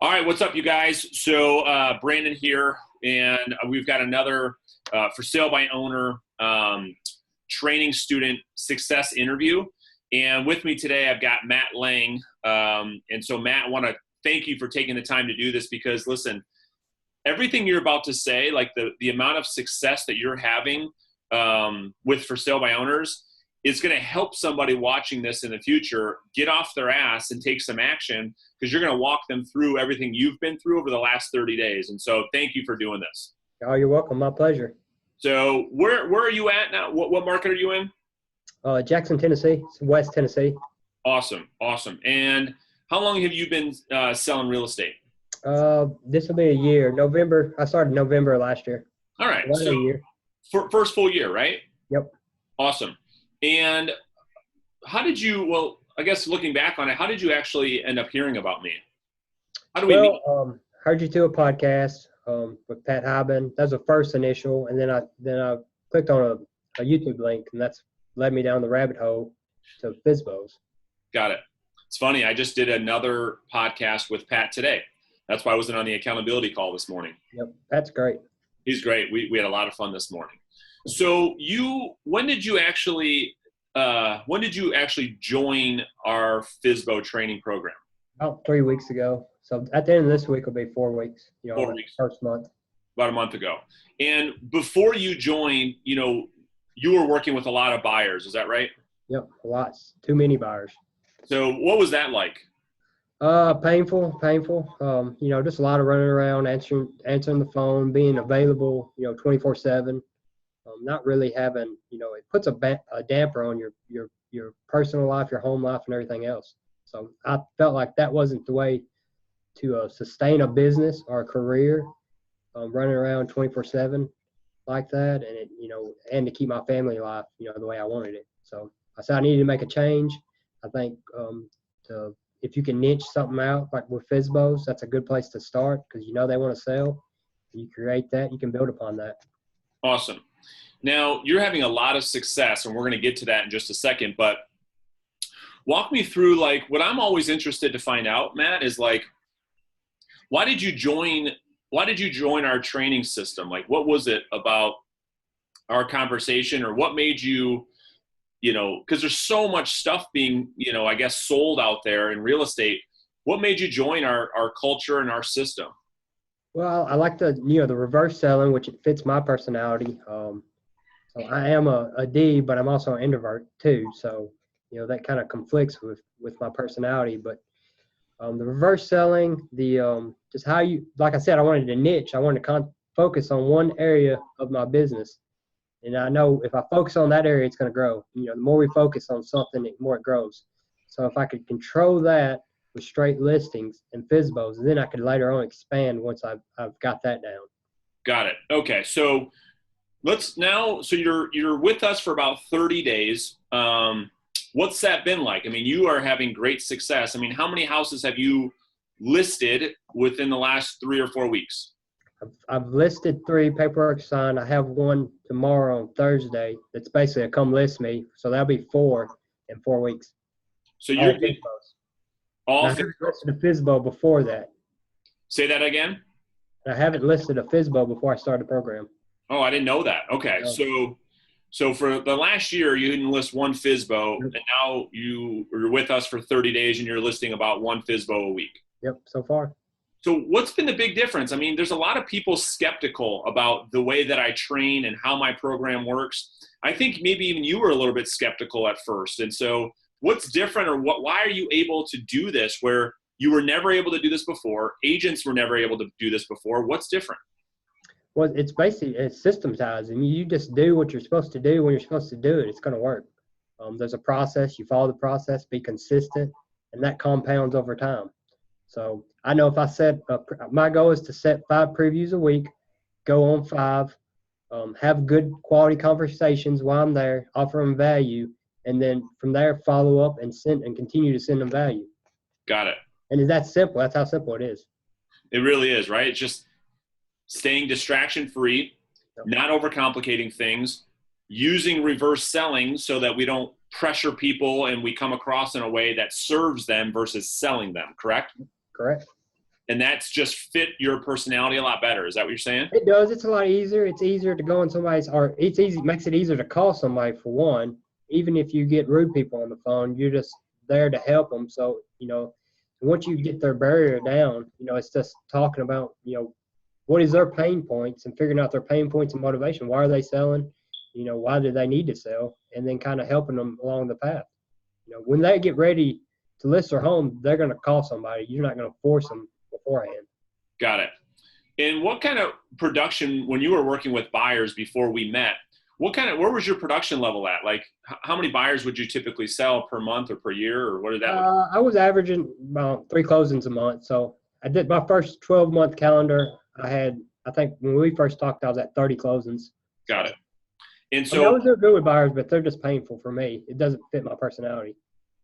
All right, what's up, you guys? So Brandon here, and we've got another for sale by owner training student success interview. And with me today, I've got Matt Lang. And so, Matt, I want to thank you for taking the time to do this because, listen, everything you're about to say, like the amount of success that you're having with for sale by owners, it's going to help somebody watching this in the future get off their ass and take some action because you're going to walk them through everything you've been through over the last 30 days. And so thank you for doing this. Oh, you're welcome. My pleasure. So where are you at now? What market are you in? Jackson, Tennessee. It's West Tennessee. Awesome. And how long have you been selling real estate? This will be a year. November. I started November last year. All right. About a year. First full year, right? Yep. Awesome. And how did you, well, I guess looking back on it, how did you actually end up hearing about me? How do we meet? Heard you to a podcast with Pat Hyben. That was the first initial, and then I clicked on a YouTube link, and that's led me down the rabbit hole to FSBOs. Got it. It's funny. I just did another podcast with Pat today. That's why I wasn't on the accountability call this morning. Yep, Pat's great. He's great. We had a lot of fun this morning. So when did you actually join our FSBO training program? About 3 weeks ago. So at the end of this week will be 4 weeks. 4 weeks. First month. About a month ago. And before you joined, you were working with a lot of buyers. Is that right? Yep, lots. Too many buyers. So what was that like? Painful. Just a lot of running around, answering the phone, being available, 24/7. Not really having, it puts a damper on your personal life, your home life, and everything else. So I felt like that wasn't the way to sustain a business or a career, running around 24/7 like that, and and to keep my family life, the way I wanted it. So I said I needed to make a change. I think if you can niche something out, like with FSBOs, that's a good place to start because they want to sell. You create that, you can build upon that. Awesome. Now, you're having a lot of success, and we're going to get to that in just a second, but walk me through, what I'm always interested to find out, Matt, is why did you join our training system? What was it about our conversation, or what made you, because there's so much stuff being, I guess, sold out there in real estate. What made you join our culture and our system? Well, I like the reverse selling, which it fits my personality. So I am a D, but I'm also an introvert too. So, that kind of conflicts with my personality. But the reverse selling, just how like I said, I wanted to niche. I wanted to focus on one area of my business. And I know if I focus on that area, it's going to grow. The more we focus on something, the more it grows. So if I could control that with straight listings and FSBOs, then I could later on expand once I've got that down. Got it. Okay. So you're with us for about 30 days. What's that been like? I mean, you are having great success. I mean, how many houses have you listed within the last 3 or 4 weeks? I've listed 3, paperwork signed. I have one tomorrow on Thursday. That's basically a come list me. So that'll be 4 in 4 weeks. So you're I haven't listed a FSBO before that. Say that again? I haven't listed a FSBO before I started the program. Oh, I didn't know that. Okay. No. So for the last year, you didn't list one FSBO, and now you're with us for 30 days and you're listing about one FSBO a week. Yep, so far. So what's been the big difference? I mean, there's a lot of people skeptical about the way that I train and how my program works. I think maybe even you were a little bit skeptical at first. And so what's different, or why are you able to do this where you were never able to do this before? Agents were never able to do this before. What's different? Well, it's systematized, and you just do what you're supposed to do when you're supposed to do it. It's going to work. There's a process. You follow the process, be consistent, and that compounds over time. So I know if I set my goal is to set 5 previews a week, go on 5, have good quality conversations while I'm there, offer them value, and then from there follow up and continue to send them value. Got it. And that's simple. That's how simple it is. It really is, right? It's just staying distraction-free, not overcomplicating things, using reverse selling so that we don't pressure people and we come across in a way that serves them versus selling them, correct? Correct. and that's just fit your personality a lot better. Is that what you're saying? It does. It's a lot easier. It's easier to go in somebody's, or it's easy, makes it easier to call somebody for one. Even if you get rude people on the phone, you're just there to help them. So, once you get their barrier down, it's just talking about, what is their pain points and figuring out their pain points and motivation. Why are they selling? Why do they need to sell? And then kind of helping them along the path. When they get ready to list their home, they're going to call somebody. You're not going to force them beforehand. Got it. And what kind of production, when you were working with buyers before we met, where was your production level at? Like, how many buyers would you typically sell per month or per year, or what did that look like? I was averaging about 3 closings a month. So I did my first 12-month calendar. I think when we first talked, I was at 30 closings. Got it. And so I was good with buyers, but they're just painful for me. It doesn't fit my personality.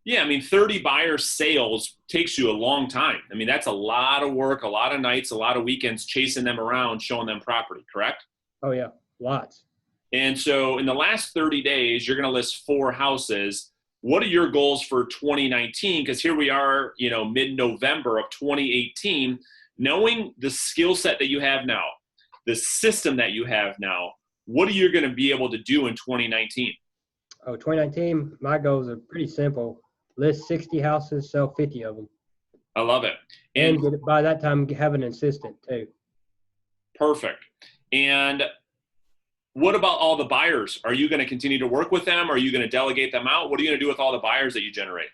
Yeah, I mean, 30 buyer sales takes you a long time. I mean, that's a lot of work, a lot of nights, a lot of weekends chasing them around, showing them property, correct? Oh, yeah, lots. And so in the last 30 days, you're going to list 4 houses. What are your goals for 2019? Because here we are, mid-November of 2018, knowing the skill set that you have now, the system that you have now, what are you going to be able to do in 2019? Oh, 2019, my goals are pretty simple. List 60 houses, sell 50 of them. I love it. And by that time, have an assistant too. Perfect. And what about all the buyers? Are you going to continue to work with them? Are you going to delegate them out? What are you going to do with all the buyers that you generate?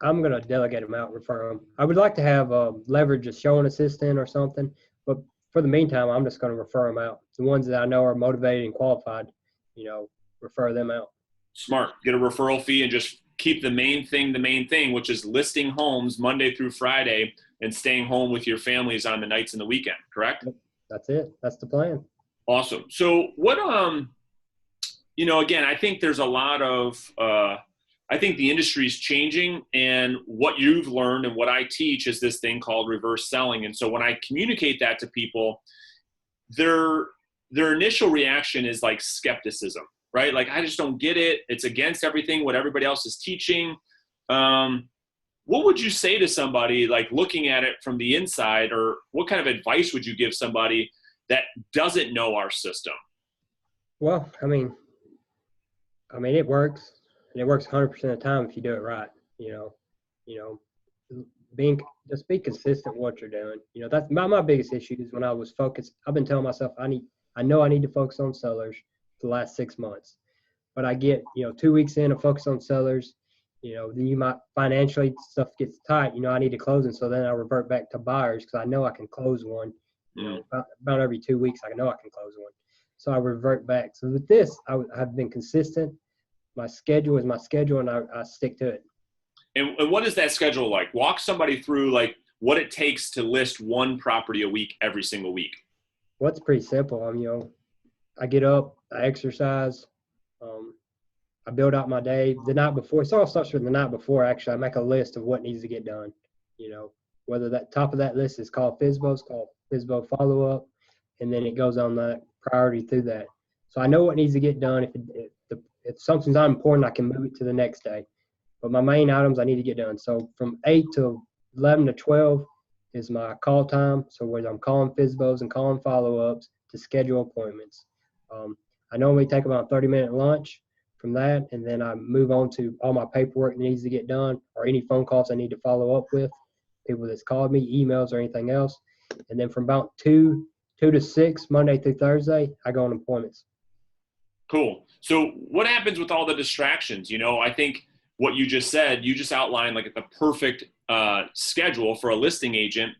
I'm going to delegate them out, refer them. I would like to have leverage a showing assistant or something, but for the meantime, I'm just going to refer them out. The ones that I know are motivated and qualified, refer them out. Smart. Get a referral fee and just keep the main thing, which is listing homes Monday through Friday and staying home with your families on the nights and the weekend, correct? That's it. That's the plan. Awesome. So what, again, I think there's a lot of, I think the industry is changing, and what you've learned and what I teach is this thing called reverse selling. And so when I communicate that to people, their initial reaction is like skepticism, right? Like, I just don't get it. It's against everything, what everybody else is teaching. What would you say to somebody like looking at it from the inside, or what kind of advice would you give somebody that doesn't know our system? Well, I mean, it works. And it works 100% of the time if you do it right. Just be consistent with what you're doing. That's my biggest issue is when I was focused. I've been telling myself I know I need to focus on sellers for the last 6 months, but I get 2 weeks in to focus on sellers. Then you might financially stuff gets tight. I need to close, and so then I revert back to buyers because I know I can close one. About every 2 weeks, I know I can close one. So I revert back. So with this, I've been consistent. My schedule is my schedule, and I stick to it. And what is that schedule like? Walk somebody through like what it takes to list one property a week every single week. Well, it's pretty simple. I get up, I exercise, I build out my day the night before. It all starts from the night before. Actually, I make a list of what needs to get done. Whether that top of that list is called FSBO, it's called FSBO follow-up, and then it goes on that priority through that. So I know what needs to get done. If something's not important, I can move it to the next day. But my main items I need to get done. So from 8 to 11 to 12 is my call time. So where I'm calling FSBOs and calling follow-ups to schedule appointments. I normally take about a 30-minute lunch from that, and then I move on to all my paperwork that needs to get done or any phone calls I need to follow up with, people that's called me, emails or anything else. And then from about 2 to 6, Monday through Thursday, I go on appointments. Cool. So what happens with all the distractions? I think what you just said, you just outlined like the perfect schedule for a listing agent.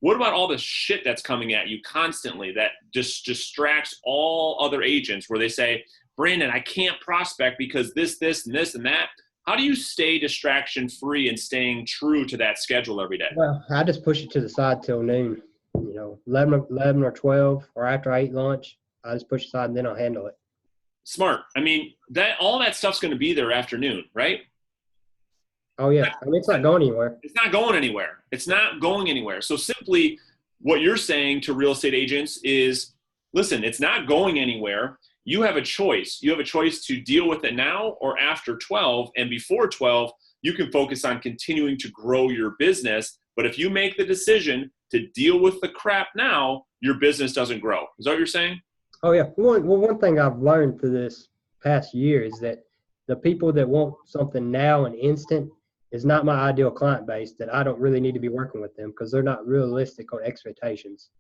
What about all the shit that's coming at you constantly that just distracts all other agents where they say, Brandon, I can't prospect because this, and this, and that. How do you stay distraction free and staying true to that schedule every day? Well, I just push it to the side till noon, 11 or 12 or after I eat lunch, I just push it aside and then I'll handle it. Smart. I mean, all that stuff's going to be there afternoon, right? Oh, yeah. It's not going anywhere. It's not going anywhere. It's not going anywhere. So simply what you're saying to real estate agents is, listen, it's not going anywhere. You have a choice. You have a choice to deal with it now or after 12. And before 12, you can focus on continuing to grow your business. But if you make the decision to deal with the crap now, your business doesn't grow. Is that what you're saying? Oh yeah. One thing I've learned through this past year is that the people that want something now and instant is not my ideal client base. That I don't really need to be working with them because they're not realistic on expectations.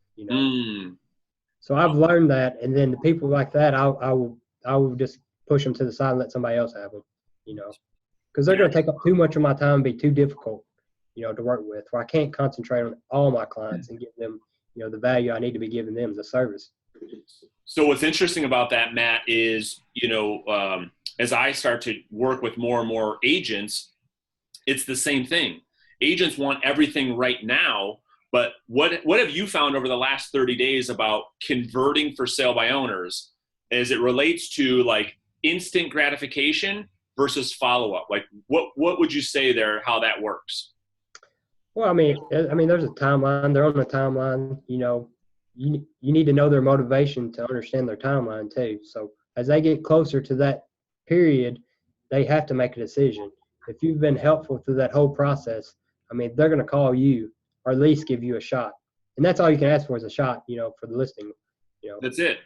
So I've learned that, and then the people like that, I will just push them to the side and let somebody else have them. Because they're going to take up too much of my time and be too difficult, to work with. Where I can't concentrate on all my clients and give them, the value I need to be giving them as a service. So what's interesting about that, Matt, is, as I start to work with more and more agents, it's the same thing. Agents want everything right now, but what have you found over the last 30 days about converting for sale by owners as it relates to like instant gratification versus follow-up? Like what would you say there, how that works? Well, I mean, there's a timeline. They're on the timeline. You need to know their motivation to understand their timeline too. So as they get closer to that period, they have to make a decision. If you've been helpful through that whole process, they're going to call you or at least give you a shot. And that's all you can ask for is a shot, for the listing. That's it.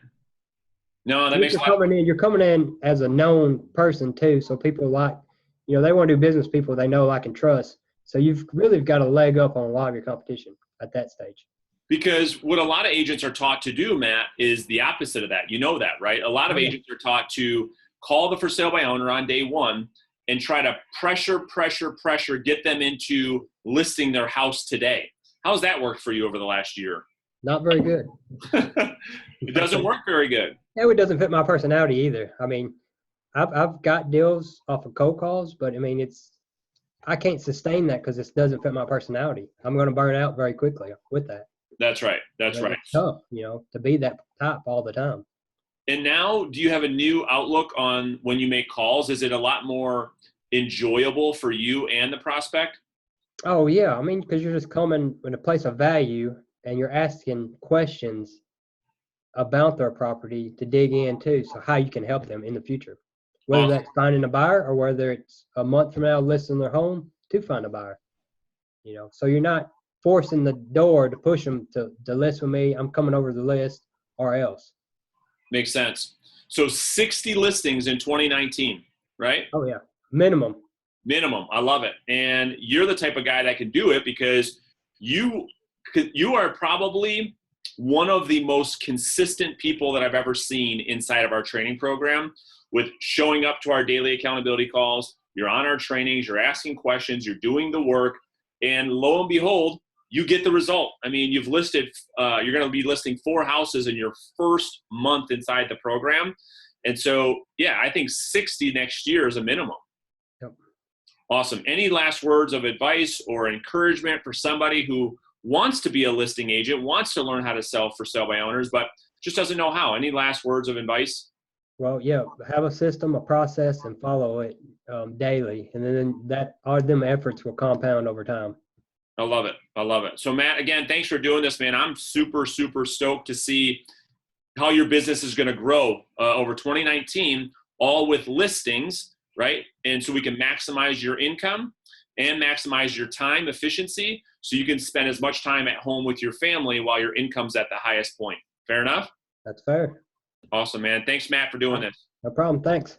No, that makes sense. You're coming in as a known person too. So people they want to do business with people they know, like, and trust. So you've really got a leg up on a lot of your competition at that stage. Because what a lot of agents are taught to do, Matt, is the opposite of that. You know that, right? A lot of agents are taught to call the for sale by owner on day one and try to pressure, get them into listing their house today. How's that worked for you over the last year? Not very good. It doesn't work very good. No, it doesn't fit my personality either. I've got deals off of cold calls, but I can't sustain that because it doesn't fit my personality. I'm going to burn out very quickly with that. That's right. That's right. It's tough, to be that type all the time. And now, do you have a new outlook on when you make calls? Is it a lot more enjoyable for you and the prospect? Oh, yeah. Because you're just coming in a place of value and you're asking questions about their property to dig into, so how you can help them in the future. Whether that's finding a buyer or whether it's a month from now listing their home to find a buyer. So you're not forcing the door to push them to list with me. I'm coming over the list or else. Makes sense. So 60 listings in 2019, right? Oh, yeah. Minimum. I love it. And you're the type of guy that can do it because you are probably one of the most consistent people that I've ever seen inside of our training program with showing up to our daily accountability calls. You're on our trainings, you're asking questions, you're doing the work, and lo and behold, you get the result. You've listed, you're going to be listing 4 houses in your first month inside the program. And so, yeah, I think 60 next year is a minimum. Yep. Awesome. Any last words of advice or encouragement for somebody who wants to be a listing agent, wants to learn how to sell for sale by owners, but just doesn't know how? Any last words of advice? Well, yeah, have a system, a process, and follow it daily. And then all them efforts will compound over time. I love it. So Matt, again, thanks for doing this, man. I'm super, super stoked to see how your business is going to grow over 2019, all with listings, right? And so we can maximize your income and maximize your time efficiency so you can spend as much time at home with your family while your income's at the highest point. Fair enough? That's fair. Awesome, man. Thanks, Matt, for doing this. No problem. Thanks.